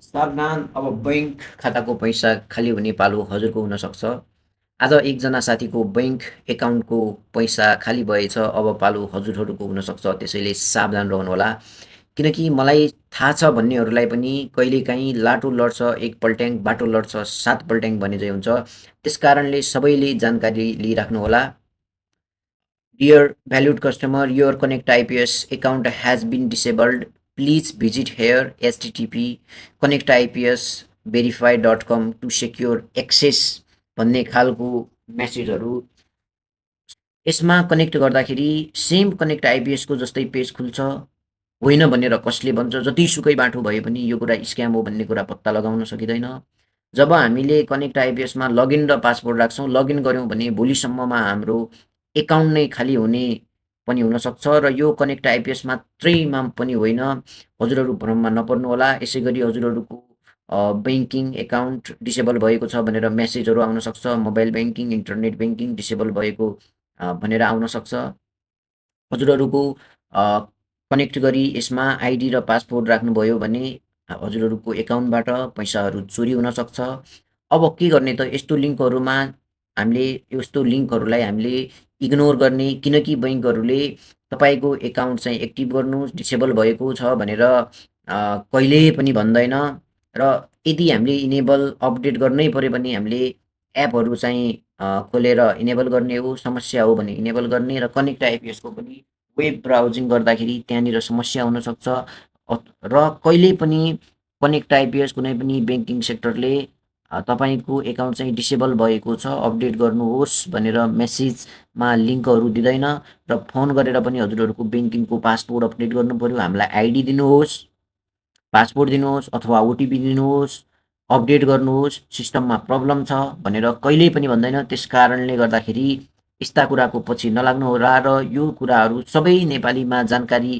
सावधान, अब बैंक खाताको पैसा खाली हुने पालो हजुरको हुन सक्छ। आज एकजना साथीको बैंक एकाउन्टको पैसा खाली भएछ, अब पालो हजुरहरूको हुन सक्छ। त्यसैले सावधान रहनुहोला। किनकि मलाई थाहा छ भन्नेहरूलाई पनि कहिलेकाहीँ लाटो लड्छ, एक पल्ट्याङ, बाटो लड्छ सात पल्ट्याङ भने चाहिँ हुन्छ। त्यसकारणले सबैले जानकारी लिइराख्नुहोला। Dear valued customer, your Connect IPS account has been disabled. Please visit here http connectipsverify.com to secure access भन्ने खालको मेसेजहरू यसमा कनेक्ट गर्दाखेरि सेम कनेक्ट आइपिएसको जस्तै पेज खुल्छ। होइन भनेर कसले भन्छ, जतिसुकै बाठो भए पनि यो कुरा स्क्याम हो भन्ने कुरा पत्ता लगाउन सकिँदैन। जब हामीले कनेक्ट आइपिएसमा लगइन र पासवर्ड राख्छौँ, लगइन गऱ्यौँ भने भोलिसम्ममा हाम्रो एकाउन्ट नै खाली हुने पनि हुनसक्छ र यो कनेक्ट आइपिएस मात्रैमा पनि होइन। हजुरहरू भ्रममा नपर्नुहोला। यसै गरी हजुरहरूको ब्याङ्किङ एकाउन्ट डिसेबल भएको छ भनेर मेसेजहरू आउन सक्छ। Mobile banking, internet banking disable भएको भनेर आउन सक्छ। हजुरहरूको कनेक्ट गरी यसमा आइडी र पासवर्ड राख्नुभयो भने हजुरहरूको एकाउन्टबाट पैसाहरू चोरी हुन सक्छ। अब के गर्ने त, यस्तो लिङ्कहरूमा हामीले यस्तो लिङ्कहरूलाई हामीले इग्नोर गर्ने, किनकि बैङ्कहरूले तपाईँको एकाउन्ट चाहिँ एक्टिभ गर्नुहोस्, डिसेबल भएको छ भनेर कहिले पनि भन्दैन। र यदि हामीले इनेबल अपडेट गर्नै पऱ्यो भने हामीले एपहरू चाहिँ खोलेर इनेबल गर्ने हो। समस्या हो भने इनेबल गर्ने र कनेक्ट आइपिएसको पनि वेब ब्राउजिङ गर्दाखेरि त्यहाँनिर समस्या हुनसक्छ। र कहिले पनि कनेक्ट आइपिएस कुनै पनि ब्याङ्किङ सेक्टरले तपाईँको एकाउन्ट चाहिँ डिसेबल भएको छ, अपडेट गर्नुहोस् भनेर मेसेजमा लिङ्कहरू दिँदैन। र फोन गरेर पनि हजुरहरूको ब्याङ्किङको पासवर्ड अपडेट गर्नु पऱ्यो, हामीलाई आइडी दिनुहोस्, पासवर्ड दिनुहोस् अथवा ओटिपी दिनुहोस्, अपडेट गर्नुहोस्, सिस्टममा प्रब्लम छ भनेर कहिल्यै पनि भन्दैन। त्यस कारणले गर्दाखेरि यस्ता कुराको पछि नलाग्नुहोला र यो कुराहरू सबै नेपालीमा जानकारी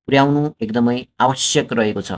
पुर्याउनु एकदमै आवश्यक रहेको छ।